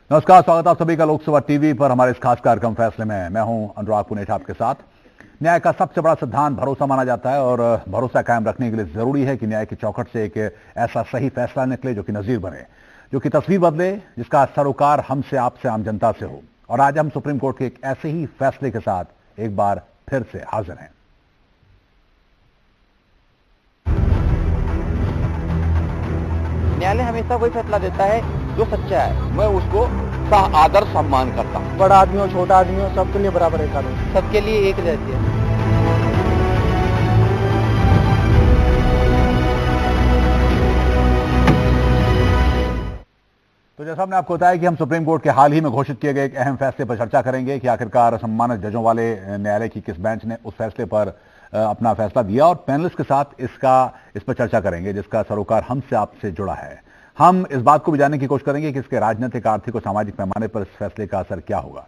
नमस्कार, स्वागत आप सभी का लोकसभा टीवी पर हमारे इस खास कार्यक्रम फैसले में। मैं हूं अनुराग पुनेठा आपके साथ। न्याय का सबसे बड़ा सिद्धांत भरोसा माना जाता है और भरोसा कायम रखने के लिए जरूरी है कि न्याय की चौखट से एक ऐसा सही फैसला निकले जो कि नजीर बने, जो कि तस्वीर बदले, जिसका सरोकार हमसे, आपसे, आम जनता से हो। और आज हम सुप्रीम कोर्ट के एक ऐसे ही फैसले के साथ एक बार फिर से हाजिर हैं। न्यायालय हमेशा वही फैसला देता है जो सच्चा है। मैं उसको आदर सम्मान करता हूँ। बड़ा आदमी हो, छोटा आदमी हो, सबके लिए बराबर है कानून। सबके लिए एक जैसी है। तो जैसा हमने आपको बताया कि हम सुप्रीम कोर्ट के हाल ही में घोषित किए गए एक अहम फैसले पर चर्चा करेंगे कि आखिरकार सम्मानित जजों वाले न्यायालय की किस बेंच ने उस फैसले पर अपना फैसला दिया, और पैनलिस्ट के साथ इस पर चर्चा करेंगे जिसका सरोकार हमसे, आपसे जुड़ा है। हम इस बात को भी जानने की कोशिश करेंगे कि इसके राजनीतिक, आर्थिक और सामाजिक पैमाने पर इस फैसले का असर क्या होगा।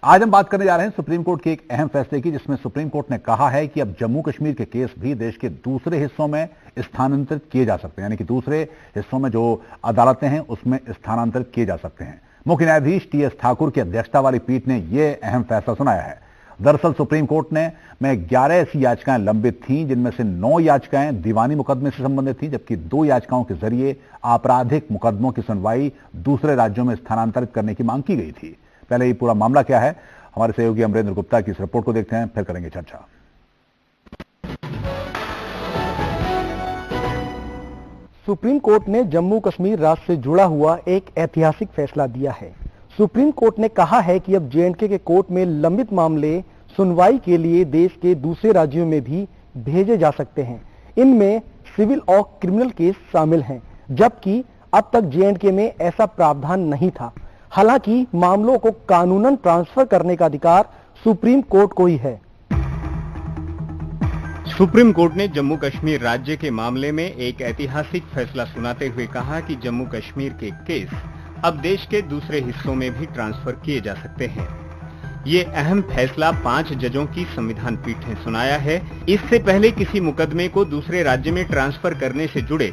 आज हम बात करने जा रहे हैं सुप्रीम कोर्ट के एक अहम फैसले की, जिसमें सुप्रीम कोर्ट ने कहा है कि अब जम्मू कश्मीर के केस भी देश के दूसरे हिस्सों में स्थानांतरित किए जा सकते हैं, यानी कि दूसरे हिस्सों में जो अदालतें हैं उसमें स्थानांतरित किए जा सकते हैं। मुख्य न्यायाधीश टी.एस. ठाकुर की अध्यक्षता वाली पीठ ने यह अहम फैसला सुनाया है। दरअसल सुप्रीम कोर्ट में 11 ऐसी याचिकाएं लंबित थीं, जिनमें से 9 याचिकाएं दीवानी मुकदमे से संबंधित थीं, जबकि 2 याचिकाओं के जरिए आपराधिक मुकदमों की सुनवाई दूसरे राज्यों में स्थानांतरित करने की मांग की गई थी। पहले ये पूरा मामला क्या है, हमारे सहयोगी अमरेंद्र गुप्ता की इस रिपोर्ट को देखते हैं, फिर करेंगे चर्चा। सुप्रीम कोर्ट ने जम्मू कश्मीर राज्य से जुड़ा हुआ एक ऐतिहासिक फैसला दिया है। सुप्रीम कोर्ट ने कहा है कि अब जे.एंड.के के कोर्ट में लंबित मामले सुनवाई के लिए देश के दूसरे राज्यों में भी भेजे जा सकते हैं। इनमें सिविल और क्रिमिनल केस शामिल हैं, जबकि अब तक जे.एंड.के में ऐसा प्रावधान नहीं था। हालांकि मामलों को कानूनन ट्रांसफर करने का अधिकार सुप्रीम कोर्ट को ही है। सुप्रीम कोर्ट ने जम्मू कश्मीर राज्य के मामले में एक ऐतिहासिक फैसला सुनाते हुए कहा कि जम्मू कश्मीर के केस अब देश के दूसरे हिस्सों में भी ट्रांसफर किए जा सकते हैं। ये अहम फैसला 5 जजों की संविधान पीठ ने सुनाया है। इससे पहले किसी मुकदमे को दूसरे राज्य में ट्रांसफर करने से जुड़े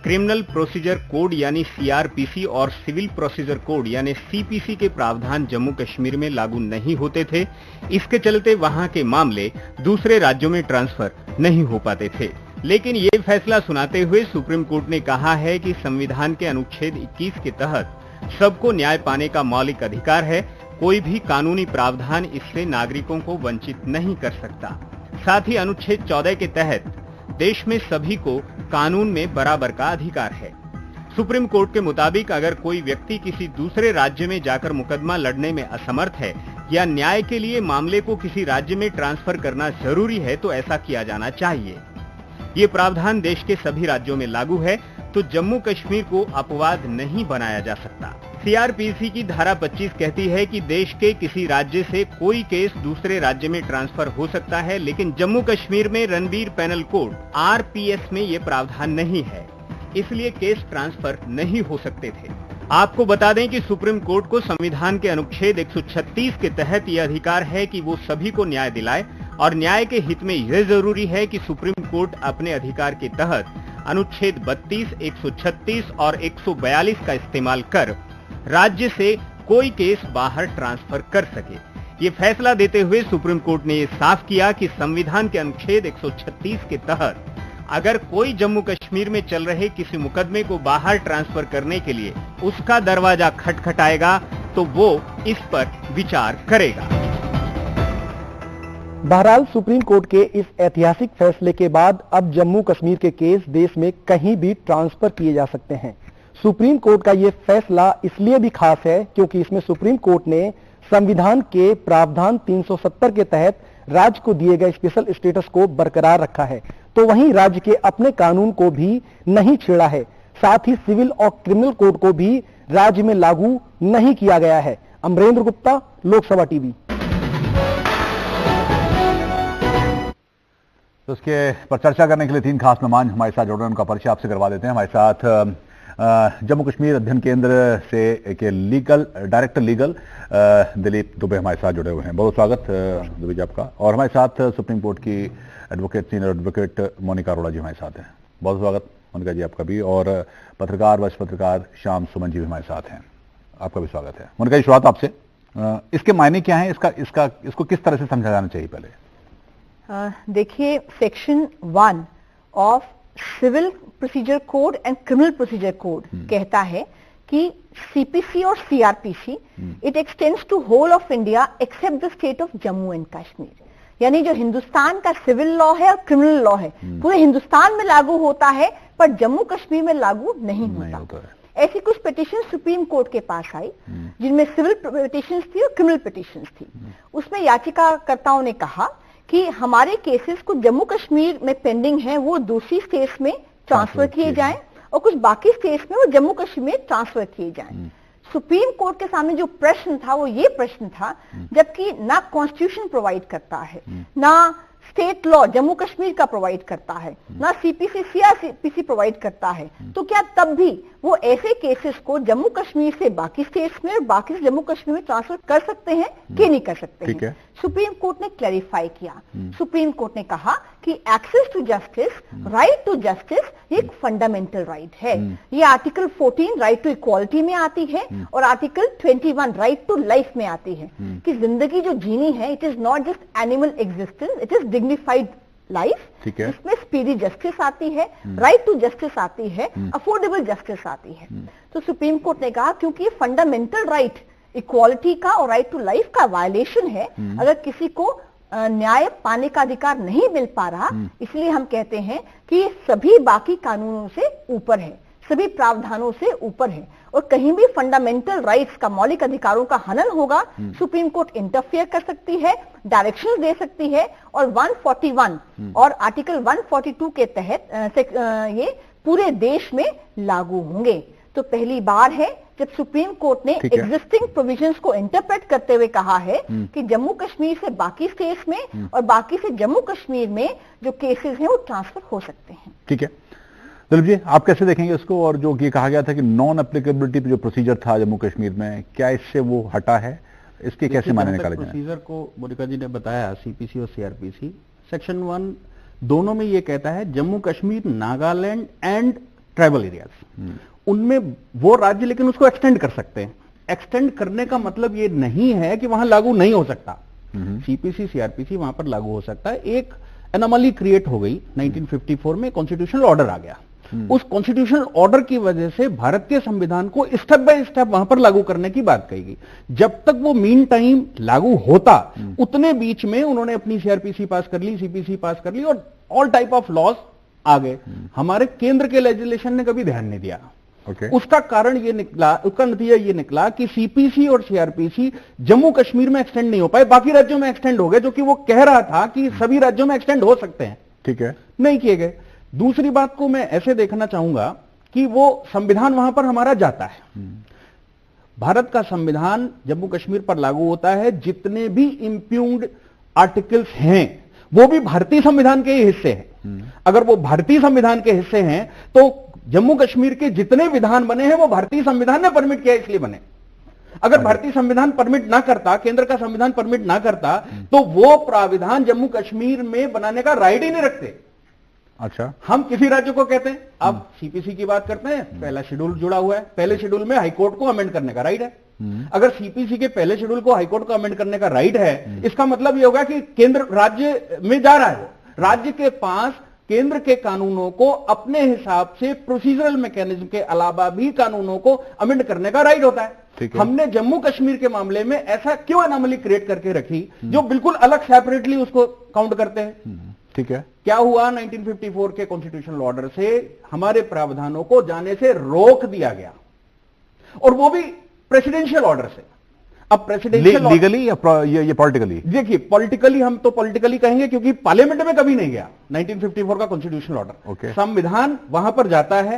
क्रिमिनल प्रोसीजर कोड यानी सीआरपीसी और सिविल प्रोसीजर कोड यानी सीपीसी के प्रावधान जम्मू कश्मीर में लागू नहीं होते थे। इसके चलते वहां के मामले दूसरे राज्यों में ट्रांसफर नहीं हो पाते थे। लेकिन ये फैसला सुनाते हुए सुप्रीम कोर्ट ने कहा है कि संविधान के अनुच्छेद 21 के तहत सबको न्याय पाने का मौलिक अधिकार है। कोई भी कानूनी प्रावधान इससे नागरिकों को वंचित नहीं कर सकता। साथ ही अनुच्छेद 14 के तहत देश में सभी को कानून में बराबर का अधिकार है। सुप्रीम कोर्ट के मुताबिक अगर कोई व्यक्ति किसी दूसरे राज्य में जाकर मुकदमा लड़ने में असमर्थ है या न्याय के लिए मामले को किसी राज्य में ट्रांसफर करना जरूरी है तो ऐसा किया जाना चाहिए। ये प्रावधान देश के सभी राज्यों में लागू है, तो जम्मू कश्मीर को अपवाद नहीं बनाया जा सकता। सीआरपीसी की धारा 25 कहती है कि देश के किसी राज्य से कोई केस दूसरे राज्य में ट्रांसफर हो सकता है, लेकिन जम्मू कश्मीर में रणबीर पैनल कोड आरपीएस में ये प्रावधान नहीं है, इसलिए केस ट्रांसफर नहीं हो सकते थे। आपको बता दें कि सुप्रीम कोर्ट को संविधान के अनुच्छेद 136 के तहत यह अधिकार है कि वो सभी को न्याय दिलाए, और न्याय के हित में यह जरूरी है कि सुप्रीम कोर्ट अपने अधिकार के तहत अनुच्छेद 32, 136 और 142 का इस्तेमाल कर राज्य से कोई केस बाहर ट्रांसफर कर सके। ये फैसला देते हुए सुप्रीम कोर्ट ने ये साफ किया कि संविधान के अनुच्छेद 136 के तहत अगर कोई जम्मू कश्मीर में चल रहे किसी मुकदमे को बाहर ट्रांसफर करने के लिए उसका दरवाजा खटखटाएगा तो वो इस पर विचार करेगा। बहरहाल सुप्रीम कोर्ट के इस ऐतिहासिक फैसले के बाद अब जम्मू कश्मीर के केस देश में कहीं भी ट्रांसफर किए जा सकते हैं। सुप्रीम कोर्ट का यह फैसला इसलिए भी खास है क्योंकि इसमें सुप्रीम कोर्ट ने संविधान के प्रावधान 370 के तहत राज्य को दिए गए स्पेशल स्टेटस को बरकरार रखा है, तो वहीं राज्य के अपने कानून को भी नहीं छेड़ा है। साथ ही सिविल और क्रिमिनल कोड को भी राज्य में लागू नहीं किया गया है। अमरेंद्र गुप्ता, लोकसभा टीवी। तो इसके पर चर्चा करने के लिए 3 खास मेहमान हमारे साथ जुड़ रहे हैं, उनका परिचय आपसे करवा देते हैं। हमारे साथ जम्मू कश्मीर अध्ययन केंद्र से एक डायरेक्टर लीगल दिलीप दुबे हमारे साथ जुड़े हुए हैं। बहुत स्वागत दुबे जी आपका। और हमारे साथ सुप्रीम कोर्ट की advocate, senior advocate Monica Arora ji हमारे साथ हैं। बहुत स्वागत मोनिका जी आपका भी। और पत्रकार, वरिष्ठ पत्रकार श्याम सुमन जी भी हमारे साथ हैं। आपका भी स्वागत है। मोनिका जी, शुरुआत आपसे। इसके मायने क्या है, इसको किस तरह से समझा जाना चाहिए पहले? देखिए, section 1 of civil procedure code and criminal procedure code कहता है कि सीपीसी और CrPC it extends to whole of India except the state of Jammu and Kashmir. यानी जो हिंदुस्तान का सिविल लॉ है और क्रिमिनल लॉ है पूरे हिंदुस्तान में लागू होता है, पर जम्मू कश्मीर में लागू नहीं होता। ऐसी कुछ पिटीशन सुप्रीम कोर्ट के पास आई जिनमें सिविल पिटीशंस थी और क्रिमिनल पिटीशंस थी। उसमें याचिकाकर्ताओं ने कहा कि हमारे केसेस कुछ जम्मू कश्मीर में पेंडिंग है, वो दूसरी स्टेट्स में ट्रांसफर किए जाएं और कुछ बाकी स्टेट्स में वो जम्मू कश्मीर में ट्रांसफर किए जाएं। सुप्रीम कोर्ट के सामने जो प्रश्न था वो ये प्रश्न था, जबकि ना कॉन्स्टिट्यूशन प्रोवाइड करता है, ना स्टेट लॉ जम्मू कश्मीर का प्रोवाइड करता है, ना सीपीसी सीआरपीसी प्रोवाइड करता है, तो क्या तब भी वो ऐसे केसेस को जम्मू कश्मीर से बाकी स्टेट्स में और बाकी से जम्मू कश्मीर में ट्रांसफर कर सकते हैं कि नहीं कर सकते हैं? सुप्रीम कोर्ट ने क्लैरिफाई किया। सुप्रीम कोर्ट ने कहा कि access to justice, right to justice एक फंडामेंटल राइट है। ये आर्टिकल 14 राइट टू इक्वालिटी में आती है और आर्टिकल 21 राइट टू लाइफ में आती है कि जिंदगी जो जीनी है it is not just animal existence, it is dignified life. इसमें स्पीडी जस्टिस आती है, राइट टू जस्टिस आती है, अफोर्डेबल जस्टिस आती है। तो सुप्रीम कोर्ट ने कहा क्योंकि ये फंडामेंटल राइट इक्वालिटी का और राइट टू लाइफ का वायलेशन है, अगर किसी को न्याय पाने का अधिकार नहीं मिल पा रहा, इसलिए हम कहते हैं कि ये सभी बाकी कानूनों से ऊपर है, सभी प्रावधानों से ऊपर है और कहीं भी फंडामेंटल राइट्स का, मौलिक अधिकारों का हनन होगा, सुप्रीम कोर्ट इंटरफेयर कर सकती है, डायरेक्शंस दे सकती है और 141 और आर्टिकल 142 के तहत ये पूरे देश में लागू होंगे। तो पहली बार है जब सुप्रीम कोर्ट ने एग्जिस्टिंग प्रोविजंस को इंटरप्रेट करते हुए कहा है कि जम्मू कश्मीर से बाकी स्टेट्स में और बाकी से जम्मू कश्मीर में जो केसेस हैं वो ट्रांसफर हो सकते हैं। ठीक है दिलीप जी, आप कैसे देखेंगे इसको? और जो ये कहा गया था कि नॉन एप्लीकेबिलिटी पे जो प्रोसीजर था जम्मू कश्मीर में, क्या इससे वो हटा है? इसके कैसे माने निकाले जाए? प्रोसीजर को मोनिका जी ने बताया, सीपीसी और सीआरपीसी सेक्शन 1 दोनों में ये कहता है Jammu Kashmir, Nagaland and tribal areas, उनमें वो राज्य लेकिन उसको एक्सटेंड कर सकते हैं। एक्सटेंड करने का मतलब ये नहीं है कि वहां लागू नहीं हो सकता। सीपीसी सीआरपीसी वहां पर लागू हो सकता है। एक एनोमली क्रिएट हो गई 1954 में, कॉन्स्टिट्यूशनल ऑर्डर आ गया। उस कॉन्स्टिट्यूशनल ऑर्डर की वजह से भारतीय संविधान को स्टेप बाय स्टेप वहां पर लागू करने की बात कही गई। जब तक वो मीन टाइम लागू होता, उतने बीच में उन्होंने अपनी सीआरपीसी पास कर ली, सीपीसी पास कर ली और ऑल टाइप ऑफ लॉज आ गए। हमारे केंद्र के लेजिस्लेशन ने कभी ध्यान नहीं दिया। उसका कारण ये निकला, उसका नतीजा ये निकला कि सीपीसी और सीआरपीसी जम्मू कश्मीर में एक्सटेंड नहीं हो पाए, बाकी राज्यों में एक्सटेंड हो गए, जो कि वो कह रहा था कि सभी राज्यों में एक्सटेंड हो सकते हैं। ठीक है, नहीं किए गए। दूसरी बात को मैं ऐसे देखना चाहूंगा कि वो संविधान वहां पर हमारा जाता है। भारत का संविधान जम्मू कश्मीर पर लागू होता है। जितने भी इंप्यूग्ड आर्टिकल्स हैं वो भी भारतीय संविधान के हिस्से हैं। अगर वो भारतीय संविधान के हिस्से हैं तो जम्मू कश्मीर के जितने विधान बने हैं वो भारतीय संविधान ने परमिट किया, इसलिए बने। अगर भारतीय संविधान परमिट ना करता, केंद्र का संविधान परमिट ना करता, तो वो प्राविधान जम्मू कश्मीर में बनाने का राइट ही नहीं रखते। अच्छा, हम किसी राज्य को कहते हैं, अब सीपीसी की बात करते हैं, पहला शेड्यूल जुड़ा हुआ है, पहले शेड्यूल में हाईकोर्ट को अमेंड करने का राइट है। अगर सीपीसी के पहले शेड्यूल को हाईकोर्ट को अमेंड करने का राइट है, इसका मतलब यह होगा कि केंद्र राज्य में जा रहा है, राज्य के पास केंद्र के कानूनों को अपने हिसाब से प्रोसीजरल मैकेनिज्म के अलावा भी कानूनों को अमेंड करने का राइट होता है। हमने जम्मू कश्मीर के मामले में ऐसा क्यों एनोमली क्रिएट करके रखी जो बिल्कुल अलग सेपरेटली उसको काउंट करते हैं? ठीक है, क्या हुआ? 1954 के कॉन्स्टिट्यूशनल ऑर्डर से हमारे प्रावधानों को जाने से रोक दिया गया, और वो भी प्रेसिडेंशियल ऑर्डर से। अब प्रेसिडेंशियल लीगली या ये पॉलिटिकली? देखिए, पॉलिटिकली हम तो पॉलिटिकली कहेंगे क्योंकि पार्लियामेंट में कभी नहीं गया 1954 का कॉन्स्टिट्यूशनल ऑर्डर। संविधान वहां पर जाता है।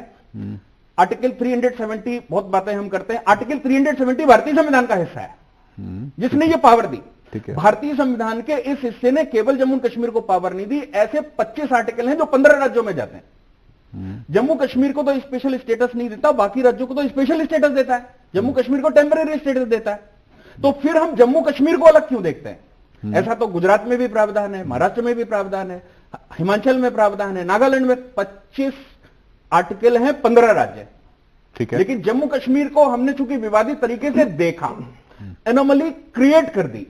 आर्टिकल 370, बहुत बातें हम करते हैं, आर्टिकल 370 भारतीय संविधान का हिस्सा है जिसने ये पावर दी। भारतीय संविधान के इस हिस्से ने केवल जम्मू कश्मीर को पावर नहीं दी। ऐसे 25 आर्टिकल हैं जो 15 राज्यों में जाते हैं। जम्मू कश्मीर को तो स्पेशल स्टेटस नहीं देता, बाकी राज्यों को तो स्पेशल स्टेटस देता है, जम्मू कश्मीर को टेम्परेरी स्टेटस देता है। तो फिर हम जम्मू कश्मीर को अलग क्यों देखते हैं? ऐसा तो गुजरात में भी प्रावधान है, महाराष्ट्र में भी प्रावधान है, हिमाचल में प्रावधान है, नागालैंड में 25 आर्टिकल हैं, 15 राज्य, ठीक है। लेकिन जम्मू कश्मीर को हमने चूंकि विवादित तरीके से देखा, एनोमली क्रिएट कर दी,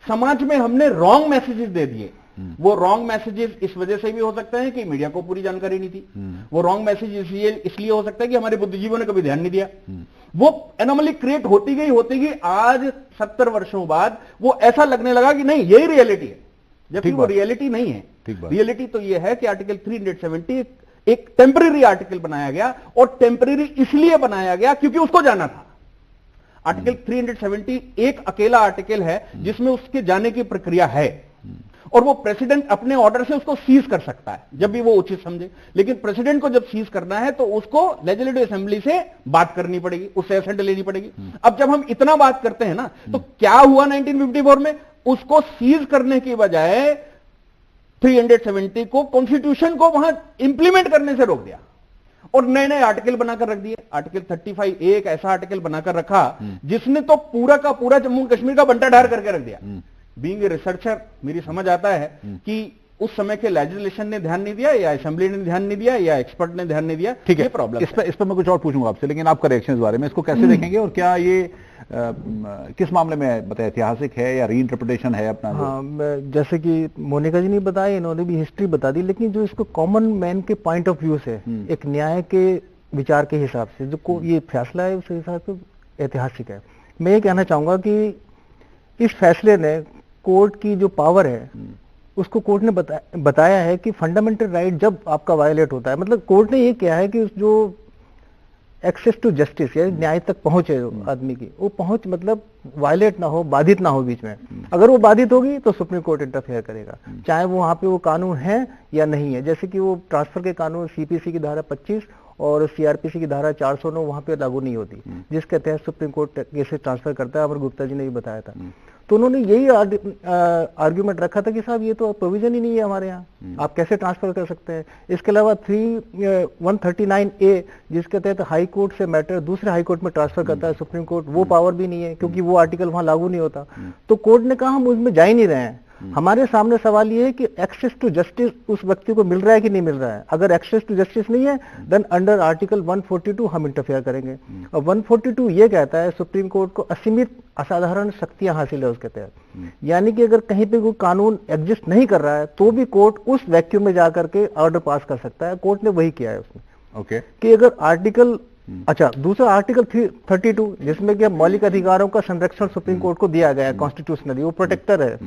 समाज में हमने रॉन्ग मैसेजेस दे दिए। वो रॉन्ग मैसेजेस इस वजह से भी हो सकते हैं कि मीडिया को पूरी जानकारी नहीं थी, वो रॉन्ग मैसेज इसलिए हो सकता है कि हमारे बुद्धिजीवियों ने कभी ध्यान नहीं दिया। वो एनोमली क्रिएट होती गई, आज 70 वर्षों बाद वो ऐसा लगने लगा कि नहीं यही रियलिटी है, जबकि वो रियलिटी नहीं है। रियलिटी तो ये है कि आर्टिकल 370 एक टेम्परेरी आर्टिकल बनाया गया, और टेम्परेरी इसलिए बनाया गया क्योंकि उसको जाना था। आर्टिकल 370 एक अकेला आर्टिकल है जिसमें उसके जाने की प्रक्रिया है, और वो प्रेसिडेंट अपने ऑर्डर से उसको सीज कर सकता है जब भी वो उचित समझे। लेकिन प्रेसिडेंट को जब सीज करना है तो उसको लेजिस्लेटिव असेंबली से बात करनी पड़ेगी, उससे असेंट लेनी पड़ेगी। अब जब हम इतना बात करते हैं ना, तो क्या हुआ 1954 में, उसको सीज करने की बजाय 370 को, कॉन्स्टिट्यूशन को वहां इंप्लीमेंट करने से रोक दिया और नए नए आर्टिकल बनाकर रख दिए। आर्टिकल 35 एक ऐसा आर्टिकल बनाकर रखा जिसने तो पूरा का पूरा जम्मू कश्मीर का बंटा ढार करके रख दिया। बीइंग ए रिसर्चर मेरी समझ आता है कि उस समय के लेजिस्लेशन ने ध्यान नहीं दिया, या असेंबली ने ध्यान नहीं दिया, या एक्सपर्ट ने ध्यान नहीं दिया। ठीक है, प्रॉब्लम इस पर मैं कुछ और पूछूंगा आपसे, लेकिन आपका रिएक्शन इस बारे में, इसको कैसे देखेंगे और क्या ये किस मामले में बताया, ऐतिहासिक है या रीइंटरप्रिटेशन है अपना? हाँ, जैसे कि मोनिका जी ने बताया, इन्होंने भी हिस्ट्री बता दी, लेकिन जो इसको कॉमन मैन के पॉइंट ऑफ व्यू से, एक न्याय के विचार के हिसाब से जो ये फैसला है, उस हिसाब से ऐतिहासिक है। मैं ये कहना चाहूंगा कि इस फैसले ने कोर्ट की जो पावर है उसको कोर्ट ने बताया है कि फंडामेंटल राइट जब आपका वायलेट होता है, मतलब कोर्ट ने ये किया है कि जो एक्सेस टू जस्टिस या न्याय तक पहुंचे आदमी की, वो पहुंच मतलब वायलेट ना हो, बाधित ना हो बीच में। अगर वो बाधित होगी तो सुप्रीम कोर्ट इंटरफेयर करेगा, चाहे वो वहां पे वो कानून है या नहीं है। जैसे कि वो ट्रांसफर के कानून सीपीसी की धारा 25 और सीआरपीसी की धारा 409 वहां पे लागू नहीं होती, जिसके तहत सुप्रीम कोर्ट केसेस ट्रांसफर करता है। अमर गुप्ता जी ने भी बताया था। तो उन्होंने यही आर्ग्यूमेंट रखा था कि साहब ये तो प्रोविजन ही नहीं है हमारे यहाँ, आप कैसे ट्रांसफर कर सकते हैं। इसके अलावा 139A जिसके तहत हाई कोर्ट से मैटर दूसरे हाई कोर्ट में ट्रांसफर करता है सुप्रीम कोर्ट, वो पावर भी नहीं है क्योंकि वो आर्टिकल वहां लागू नहीं होता। तो कोर्ट ने कहा हम उसमें जा ही नहीं रहे हैं। हमारे सामने सवाल ये है कि एक्सेस टू जस्टिस उस व्यक्ति को मिल रहा है कि नहीं मिल रहा है। अगर एक्सेस टू जस्टिस नहीं है देन अंडर आर्टिकल 142 हम इंटरफेयर करेंगे, और 142 ये कहता है सुप्रीम कोर्ट को असीमित असाधारण शक्तियां हासिल है उसके तहत। यानी कि अगर कहीं पे कोई कानून एग्जिस्ट नहीं कर रहा है तो भी कोर्ट उस वैक्यूम में जाकर के ऑर्डर पास कर सकता है। कोर्ट ने वही किया है उसमें। ओके, कि अगर आर्टिकल दूसरा आर्टिकल 32 जिसमें कि मौलिक अधिकारों का संरक्षण सुप्रीम कोर्ट को दिया गया है कॉन्स्टिट्यूशनली, वो प्रोटेक्टर है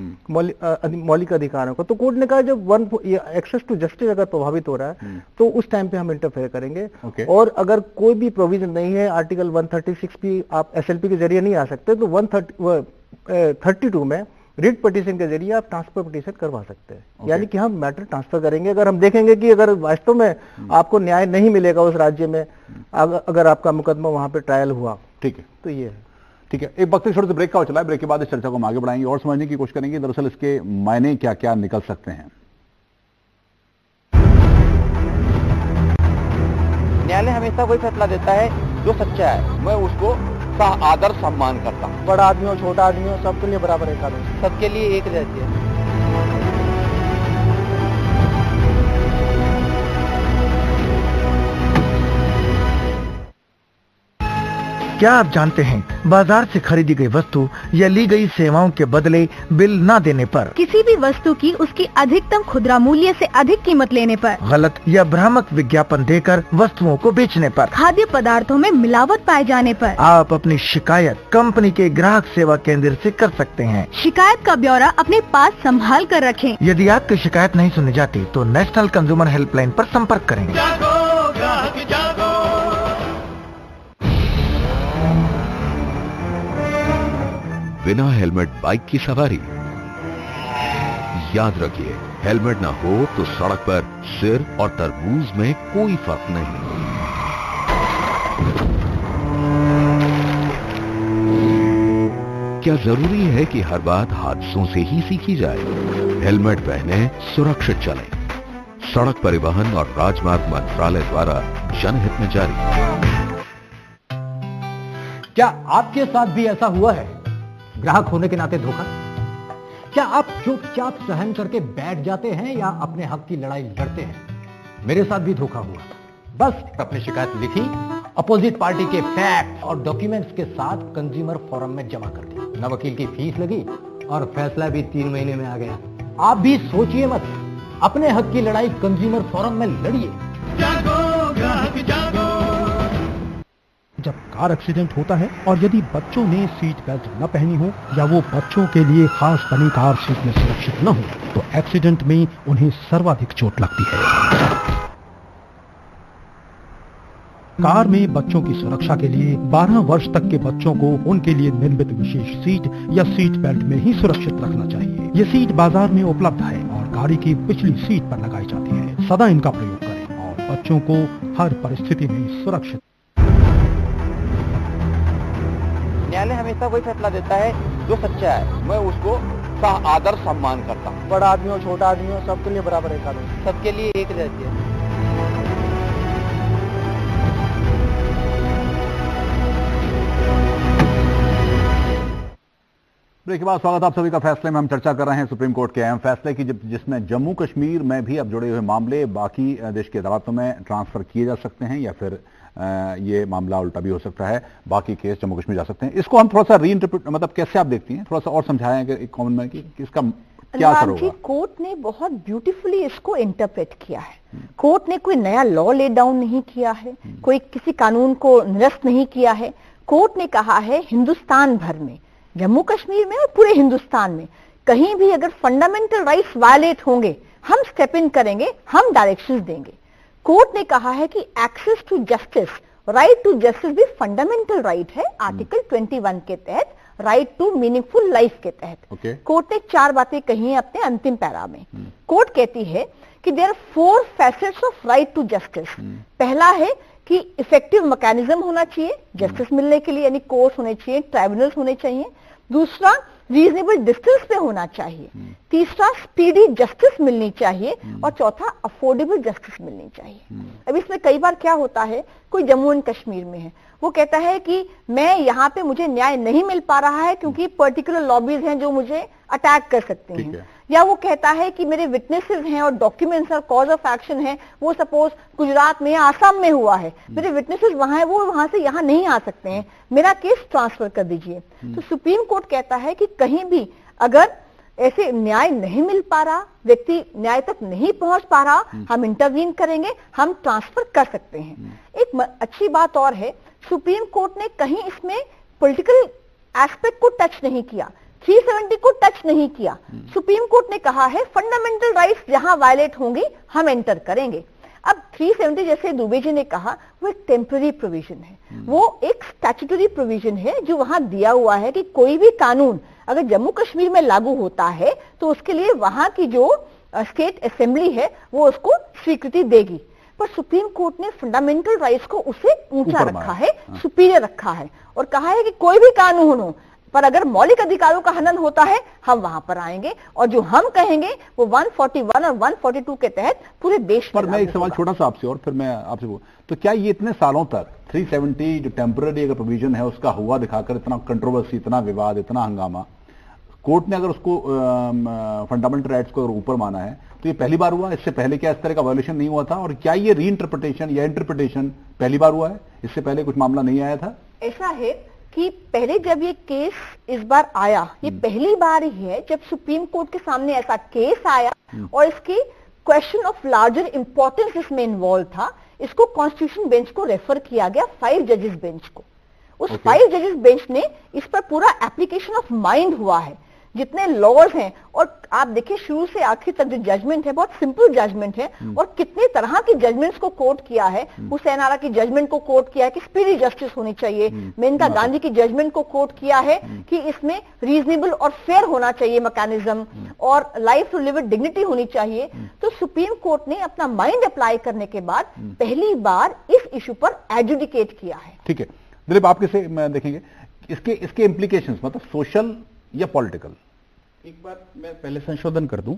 मौलिक अधिकारों का। तो कोर्ट ने कहा जब एक्सेस टू जस्टिस अगर प्रभावित हो रहा है तो उस टाइम पे हम इंटरफेयर करेंगे। और अगर कोई भी प्रोविजन नहीं है, आर्टिकल 136 भी आप एसएलपी के जरिए नहीं आ सकते, तो 132 में रिट पिटीशन के जरिए आप ट्रांसफर पिटीशन करवा सकते हैं। यानी कि हम मैटर ट्रांसफर करेंगे अगर हम देखेंगे कि अगर वास्तव में आपको न्याय नहीं मिलेगा उस राज्य में, अगर आपका मुकदमा वहां पे ट्रायल हुआ। ठीक है, तो ये है। ठीक है, एक वक्त छोटे से ब्रेक का चला है। ब्रेक के बाद इस चर्चा को हम आगे बढ़ाएंगे और समझने की कोशिश करेंगे दरअसल इसके मायने क्या क्या निकल सकते हैं। न्यायालय हमेशा वही फैसला देता है जो सच्चा है। मैं उसको आदर सम्मान करता हूँ। बड़ा आदमी हो छोटा आदमी हो सबके लिए बराबर है कानून, सबके लिए एक रहती है। क्या आप जानते हैं बाजार से खरीदी गई वस्तु या ली गई सेवाओं के बदले बिल न देने पर, किसी भी वस्तु की उसकी अधिकतम खुदरा मूल्य से अधिक कीमत लेने पर, गलत या भ्रामक विज्ञापन देकर वस्तुओं को बेचने पर, खाद्य पदार्थों में मिलावट पाए जाने पर आप अपनी शिकायत कंपनी के ग्राहक सेवा केंद्र से कर सकते हैं। शिकायत का ब्यौरा अपने पास संभाल कर रखें। यदि आपकी शिकायत नहीं सुनी जाती तो नेशनल कंज्यूमर हेल्पलाइन पर संपर्क करें। बिना हेलमेट बाइक की सवारी, याद रखिए हेलमेट ना हो तो सड़क पर सिर और तरबूज में कोई फर्क नहीं। क्या जरूरी है कि हर बात हादसों से ही सीखी जाए? हेलमेट पहने, सुरक्षित चलें। सड़क परिवहन और राजमार्ग मंत्रालय द्वारा जनहित में जारी। क्या आपके साथ भी ऐसा हुआ है? ग्राहक होने के नाते धोखा? क्या आप चुपचाप सहन करके बैठ जाते हैं या अपने हक की लड़ाई लड़ते हैं? मेरे साथ भी धोखा हुआ। बस अपनी शिकायत लिखी अपोजिट पार्टी के फैक्ट और डॉक्यूमेंट्स के साथ कंज्यूमर फोरम में जमा कर दी। न वकील की फीस लगी और फैसला भी 3 महीने में आ गया। आप भी सोचिए मत, अपने हक की लड़ाई कंज्यूमर फोरम में लड़िए। जब कार एक्सीडेंट होता है और यदि बच्चों ने सीट बेल्ट न पहनी हो या वो बच्चों के लिए खास बनी कार सीट में सुरक्षित न हो तो एक्सीडेंट में उन्हें सर्वाधिक चोट लगती है। कार में बच्चों की सुरक्षा के लिए 12 वर्ष तक के बच्चों को उनके लिए निर्मित विशेष सीट या सीट बेल्ट में ही सुरक्षित रखना चाहिए। ये सीट बाजार में उपलब्ध है और गाड़ी की पिछली सीट पर लगाई जाती है। सदा इनका प्रयोग करें और बच्चों को हर परिस्थिति में सुरक्षित। न्यायालय हमेशा वही फैसला देता है जो सच्चा है। मैं उसको आदर सम्मान करता हूँ। बड़ा आदमी हो छोटा आदमी हो सबके लिए बराबर है कानून, सबके लिए एक रहती है। ब्रेक के बाद स्वागत आप सभी का। फैसले में हम चर्चा कर रहे हैं सुप्रीम कोर्ट के अहम फैसले की, जिसमें जम्मू कश्मीर में भी अब जुड़े हुए मामले बाकी देश की अदालतों में ट्रांसफर किए जा सकते हैं या फिर ये मामला उल्टा भी हो सकता है, बाकी केस जम्मू कश्मीर जा सकते हैं। इसको हम थोड़ा सा रीइंटरप्रेट, मतलब कैसे आप देखती हैं, थोड़ा सा और समझाएं कि कॉमन मैन की इसका क्या असर होगा। कोर्ट ने बहुत ब्यूटीफुली इसको इंटरप्रेट किया है। कोर्ट ने कोई नया लॉ ले डाउन नहीं किया है, कोई किसी कानून को निरस्त नहीं किया है। कोर्ट ने कहा है हिंदुस्तान भर में, जम्मू कश्मीर में और पूरे हिंदुस्तान में कहीं भी अगर फंडामेंटल राइट्स वायलेट होंगे हम स्टेप इन करेंगे, हम डायरेक्शंस देंगे। कोर्ट ने कहा है कि access to justice, right to justice भी फंडामेंटल राइट है आर्टिकल 21 के तहत, राइट टू मीनिंगफुल लाइफ के तहत। कोर्ट ने 4 बातें कही हैं अपने अंतिम पैरा में। कोर्ट कहती है कि there are 4 facets of right to justice. पहला है कि इफेक्टिव मैकेनिज्म होना चाहिए जस्टिस मिलने के लिए, यानी कोर्ट होने चाहिए, ट्राइब्यूनल्स होने चाहिए। दूसरा, रीजनेबल डिस्टेंस पे होना चाहिए। तीसरा, स्पीडी जस्टिस मिलनी चाहिए। और चौथा, अफोर्डेबल जस्टिस मिलनी चाहिए। अब इसमें कई बार क्या होता है, कोई जम्मू एंड कश्मीर में है, वो कहता है कि मैं यहाँ पे मुझे न्याय नहीं मिल पा रहा है क्योंकि पर्टिकुलर लॉबीज हैं जो मुझे अटैक कर सकते हैं, या वो कहता है कि मेरे विटनेसेस हैं और डॉक्यूमेंट्स और कॉज ऑफ एक्शन है, वो सपोज गुजरात में या आसाम में हुआ है, मेरे विटनेसेस वहां है, वो वहां से यहाँ नहीं आ सकते हैं, मेरा केस ट्रांसफर कर दीजिए। तो सुप्रीम कोर्ट कहता है कि कहीं भी अगर ऐसे न्याय नहीं मिल पा रहा, व्यक्ति न्याय तक नहीं पहुंच पा रहा, हम इंटरवीन करेंगे, हम ट्रांसफर कर सकते हैं। एक अच्छी बात और है, सुप्रीम कोर्ट ने कहीं इसमें पॉलिटिकल एस्पेक्ट को टच नहीं किया, 370 को टच नहीं किया। सुप्रीम कोर्ट ने कहा है फंडामेंटल राइट्स जहां वायलेट होंगी हम एंटर करेंगे। अब 370 जैसे दुबे जी ने कहा वो एक टेम्पररी प्रोविजन है, वो एक स्टैट्यूटरी प्रोविजन है जो वहां दिया हुआ है कि कोई भी कानून अगर जम्मू कश्मीर में लागू होता है तो उसके लिए वहां की जो स्टेट असेंबली है वो उसको स्वीकृति देगी। पर सुप्रीम कोर्ट ने फंडामेंटल राइट्स को उसे ऊंचा रखा है, सुपीरियर रखा है और कहा है कि कोई भी कानून हो पर अगर मौलिक अधिकारों का हनन होता है हम वहां पर आएंगे और जो हम कहेंगे वो 141 और 142 के तहत पूरे देश में। पर मैं एक सवाल छोटा सा आपसे और फिर मैं आपसे बोलूं, तो क्या ये इतने सालों तक 370 जो टेम्पररी अगर प्रोविजन है उसका हुआ दिखाकर इतना कंट्रोवर्सी, इतना विवाद, इतना हंगामा, कोर्ट ने अगर उसको फंडामेंटल राइट्स को ऊपर माना है तो ये पहली बार हुआ? इससे पहले क्या इस तरह का वायलेशन नहीं हुआ था? और क्या ये रीइंटरप्रिटेशन या इंटरप्रिटेशन पहली बार हुआ है? इससे पहले कुछ मामला नहीं आया था? ऐसा है कि पहले जब ये केस इस बार आया, ये पहली बार ही है जब सुप्रीम कोर्ट के सामने ऐसा केस आया और इसकी क्वेश्चन ऑफ लार्जर इंपॉर्टेंस इसमें इन्वॉल्व था। इसको कॉन्स्टिट्यूशन बेंच को रेफर किया गया, 5 जजेस बेंच को। उस 5 जजेस बेंच ने इस पर पूरा एप्लीकेशन ऑफ माइंड हुआ है, जितने लॉज हैं। और आप देखिए शुरू से आखिर तक जो जजमेंट है बहुत सिंपल जजमेंट है और कितने तरह की जजमेंट्स को कोट किया है। हुसैन आरा की जजमेंट को कोट किया है कि स्पीडी जस्टिस होनी चाहिए, मेनका गांधी की जजमेंट को कोट किया है कि इसमें रीजनेबल और फेयर होना चाहिए मैकेनिज्म और life to live with dignity होनी चाहिए। तो सुप्रीम कोर्ट ने अपना माइंड अप्लाई करने के बाद पहली बार इस इशू पर एजुडिकेट किया है। ठीक है दिलीप, आप किसे देखेंगे इसके इंप्लीकेशंस, मतलब सोशल या पॉलिटिकल? एक बात मैं पहले संशोधन कर दूं।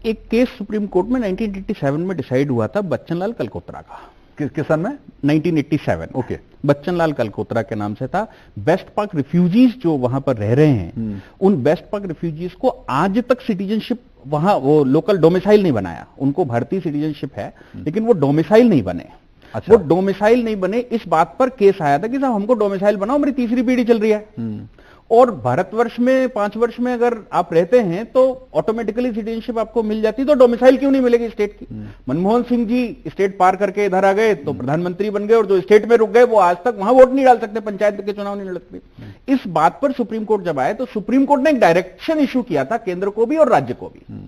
एक केस सुप्रीम कोर्ट में 1987 में डिसाइड हुआ था बच्चनलाल कलकोत्रा का। किस सन में? 1987। ओके। बच्चनलाल कलकोत्रा के नाम से था। वेस्ट पाक रिफ्यूजीज जो वहां पर रह रहे हैं उन वेस्ट पाक रिफ्यूजीज को आज तक सिटीजनशिप, वहां वो लोकल डोमिसाइल नहीं बनाया, उनको भारतीय सिटीजनशिप है लेकिन वो डोमिसाइल नहीं बने। वो डोमिसाइल नहीं बने, इस बात पर केस आया था कि साहब हमको डोमिसाइल बनाओ, मेरी तीसरी पीढ़ी चल रही है। और भारतवर्ष में 5 वर्ष में अगर आप रहते हैं तो ऑटोमेटिकली सिटीजनशिप आपको मिल जाती है, तो डोमिसाइल क्यों नहीं मिलेगी स्टेट की? मनमोहन सिंह जी स्टेट पार करके इधर आ गए तो प्रधानमंत्री बन गए, और जो स्टेट में रुक गए वो आज तक वहां वोट नहीं डाल सकते, पंचायत के चुनाव नहीं लड़ते। इस बात पर सुप्रीम कोर्ट जब आए तो सुप्रीम कोर्ट ने एक डायरेक्शन इशू किया था केंद्र को भी और राज्य को भी,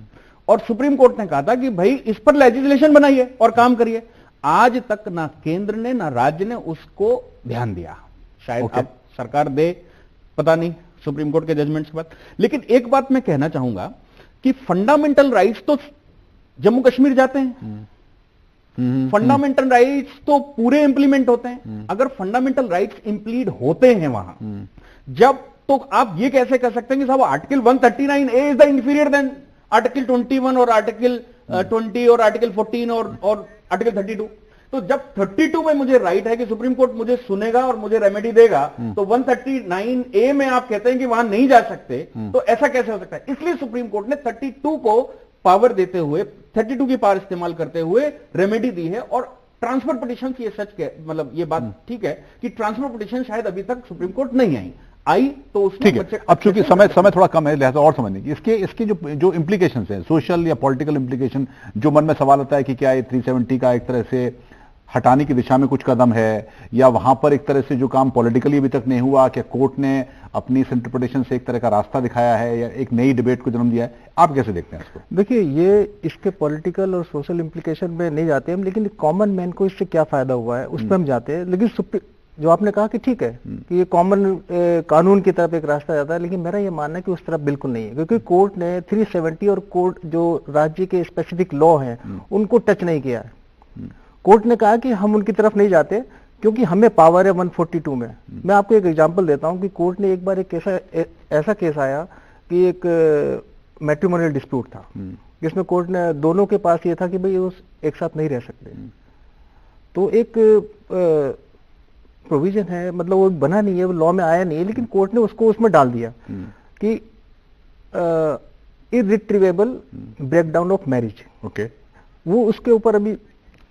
और सुप्रीम कोर्ट ने कहा था कि भाई इस पर लेजिस्लेशन बनाइए और काम करिए। आज तक ना केंद्र ने ना राज्य ने उसको ध्यान दिया। शायद अब सरकार दे, पता नहीं, सुप्रीम कोर्ट के जजमेंट्स के बाद। लेकिन एक बात मैं कहना चाहूंगा कि फंडामेंटल राइट्स तो जम्मू कश्मीर जाते हैं, फंडामेंटल राइट्स तो पूरे इंप्लीमेंट होते हैं। अगर फंडामेंटल राइट्स इंप्लीड होते हैं वहां जब, तो आप ये कैसे कह सकते हैं कि साहब article 139A is the inferior than article 21 और आर्टिकल 20 और आर्टिकल 14 और आर्टिकल 32? तो जब 32 में मुझे राइट है कि सुप्रीम कोर्ट मुझे सुनेगा और मुझे रेमेडी देगा, तो 139A में आप कहते हैं कि वहां नहीं जा सकते, तो ऐसा कैसे हो सकता है? इसलिए सुप्रीम कोर्ट ने 32 को पावर देते हुए, 32 की पावर इस्तेमाल करते हुए रेमेडी दी है। और ट्रांसफर पिटीशन, ये सच के मतलब ये बात ठीक है कि ट्रांसफर पिटीशन शायद अभी तक सुप्रीम कोर्ट नहीं आई तो उसमें ठीक है। अब चूंकि समय थोड़ा कम है, लिहाजा और समझने की इसके जो इंप्लीकेशंस हैं, सोशल या पॉलिटिकल इंप्लीकेशन, जो मन में सवाल आता है कि क्या ये 370 का एक तरह से हटाने की दिशा में कुछ कदम है, या वहां पर एक तरह से जो काम पॉलिटिकली अभी तक नहीं हुआ, क्या कोर्ट ने अपनी इस इंटरप्रिटेशन से एक तरह का रास्ता दिखाया है या एक नई डिबेट को जन्म दिया है? आप कैसे देखते हैं इसको? देखिए, ये इसके पॉलिटिकल और सोशल इंप्लीकेशन में नहीं जाते हम, लेकिन कॉमन मैन को इससे क्या फायदा हुआ है उस पर हम जाते हैं। लेकिन जो आपने कहा कि ठीक है कि ये कॉमन कानून की तरफ एक रास्ता जाता है, लेकिन मेरा ये मानना है कि उस तरफ बिल्कुल नहीं है, क्योंकि कोर्ट ने 370 और कोर्ट जो राज्य के स्पेसिफिक लॉ हैं उनको टच नहीं किया है। कोर्ट ने कहा कि हम उनकी तरफ नहीं जाते क्योंकि हमें पावर है 142 में। मैं आपको एक एग्जांपल देता हूं कि कोर्ट ने एक बार एक ऐसा केस आया कि एक मैट्रिमोनियल डिस्प्यूट था, जिसमें कोर्ट ने दोनों के पास ये था कि भाई उस एक साथ नहीं रह सकते, तो एक प्रोविजन है, मतलब वो बना नहीं है, वो लॉ में आया नहीं है, लेकिन कोर्ट ने उसको उसमें डाल दिया कि इर्रिट्रीवेबल ब्रेकडाउन ऑफ मैरिज। ओके, वो उसके ऊपर अभी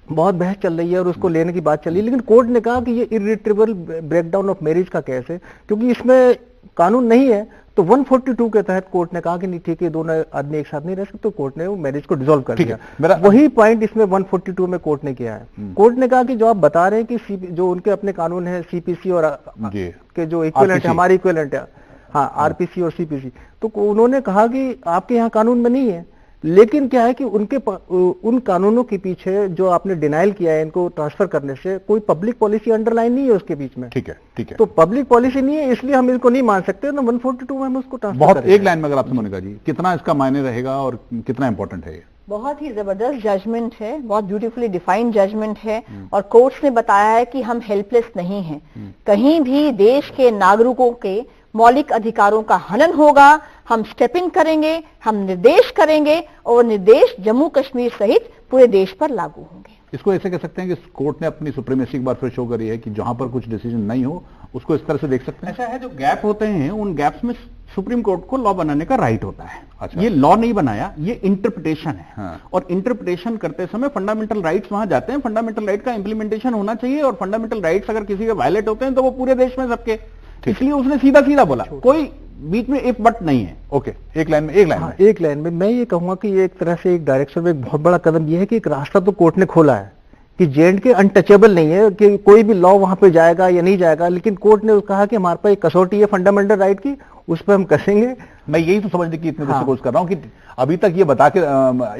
बहुत बहस चल रही है और उसको लेने की बात चल रही है, लेकिन कोर्ट ने कहा कि ये इर्रिट्रीवेबल ब्रेकडाउन ऑफ मैरिज का केस है, क्योंकि इसमें कानून नहीं है। तो 142 के तहत कोर्ट ने कहा कि नहीं ठीक है, दोनों आदमी एक साथ नहीं रह सकते, तो कोर्ट ने वो मैरिज को डिसॉल्व कर दिया। वही पॉइंट इसमें 142 में कोर्ट ने किया है। कोर्ट ने कहा कि जो आप बता रहे हैं कि जो उनके अपने कानून है सीपीसी और के जो इक्विवेलेंट है, हमारी इक्विवेलेंट है, हाँ आरपीसी और सीपीसी, तो उन्होंने कहा कि आपके यहाँ कानून में नहीं है। लेकिन क्या है कि उन कानूनों के पीछे जो आपने डिनाइल किया है इनको ट्रांसफर करने से, कोई पब्लिक पॉलिसी अंडरलाइन नहीं है उसके बीच में। ठीक है, ठीक है। तो पब्लिक पॉलिसी नहीं है, इसलिए हम इनको नहीं मान सकते, तो 142 में हम उसको ट्रांसफर बहुत एक लाइन में अगर आपसे मोनिका जी, कितना इसका मायने रहेगा और कितना इंपॉर्टेंट है ये? बहुत ही जबरदस्त जजमेंट है, बहुत ब्यूटीफुली डिफाइंड जजमेंट है, और कोर्ट्स ने बताया है कि हम हेल्पलेस नहीं हैं। कहीं भी देश के नागरिकों के मौलिक अधिकारों का हनन होगा, हम स्टेप इन करेंगे, हम निर्देश करेंगे, और निर्देश जम्मू कश्मीर सहित पूरे देश पर लागू होंगे। इसको ऐसे कह सकते हैं कि कोर्ट ने अपनी सुप्रीमेसी एक बार फिर शो करी है कि जहां पर कुछ डिसीजन नहीं हो उसको इस तरह से देख सकते हैं। ऐसा है, जो गैप होते हैं उन गैप्स में सुप्रीम कोर्ट को लॉ बनाने का राइट होता है। अच्छा। ये लॉ नहीं बनाया, ये इंटरप्रिटेशन है। हाँ। और इंटरप्रिटेशन करते समय फंडामेंटल राइट्स वहां जाते हैं, फंडामेंटल राइट का इंप्लीमेंटेशन होना चाहिए, और फंडामेंटल राइट्स अगर किसी के वायलेट होते हैं तो वो पूरे देश में सबके, इसलिए उसने सीधा सीधा बोला, कोई बीच में इफ बट नहीं है। ओके, एक लाइन में मैं ये कहूंगा कि एक तरह से एक डायरेक्शन में एक बहुत बड़ा कदम ये है कि एक रास्ता तो कोर्ट ने खोला है कि J&K अनटचेबल नहीं है, कि कोई भी लॉ वहां पे जाएगा या नहीं जाएगा, लेकिन कोर्ट ने कहा कि हमारे पास एक कसौटी है फंडामेंटल राइट की, उस पर हम कसेंगे। मैं यही तो समझने की इतने कोशिश कर रहा हूं कि अभी तक ये बता के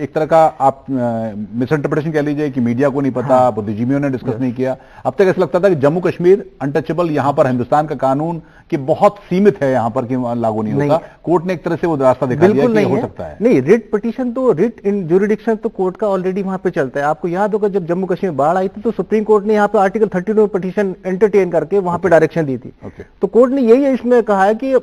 एक तरह का आप मिस इंटरप्रिटेशन कह लीजिए कि मीडिया को नहीं पता, बुद्धिजीवियों ने डिस्कस नहीं किया। अब तक ऐसा लगता था कि जम्मू कश्मीर अनटचेबल, यहां पर हिंदुस्तान का कानून कि बहुत सीमित है, यहां पर कि लागू नहीं होता। कोर्ट ने एक तरह से वो रास्ता दिखा दिया कि हो सकता है। नहीं, रिट पिटीशन तो, रिट इन ज्यूरिडिक्शन तो कोर्ट का ऑलरेडी वहां पे चलता है। आपको याद होगा जब जम्मू कश्मीर बाढ़ आई थी तो सुप्रीम कोर्ट ने यहाँ पे आर्टिकल 32 पिटीशन एंटरटेन करके वहां पे डायरेक्शन दी थी। तो कोर्ट ने यही इसमें कहा है कि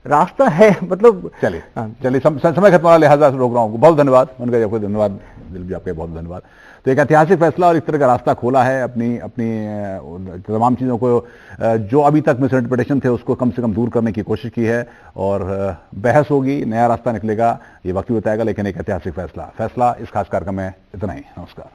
रास्ता है, मतलब चलिए समय खत्म वाला, लिहाजा रोक रहा हूँ। बहुत धन्यवाद उनका, आपको धन्यवाद, दिल भी आपका बहुत धन्यवाद। तो एक ऐतिहासिक फैसला और इस तरह का रास्ता खोला है, अपनी तमाम चीज़ों को जो अभी तक मिस इंटरप्रिटेशन थे उसको कम से कम दूर करने की कोशिश की है, और बहस होगी, नया रास्ता निकलेगा, ये वक्त भी बताएगा, लेकिन एक ऐतिहासिक फैसला इस खास कार्यक्रम में इतना ही। नमस्कार।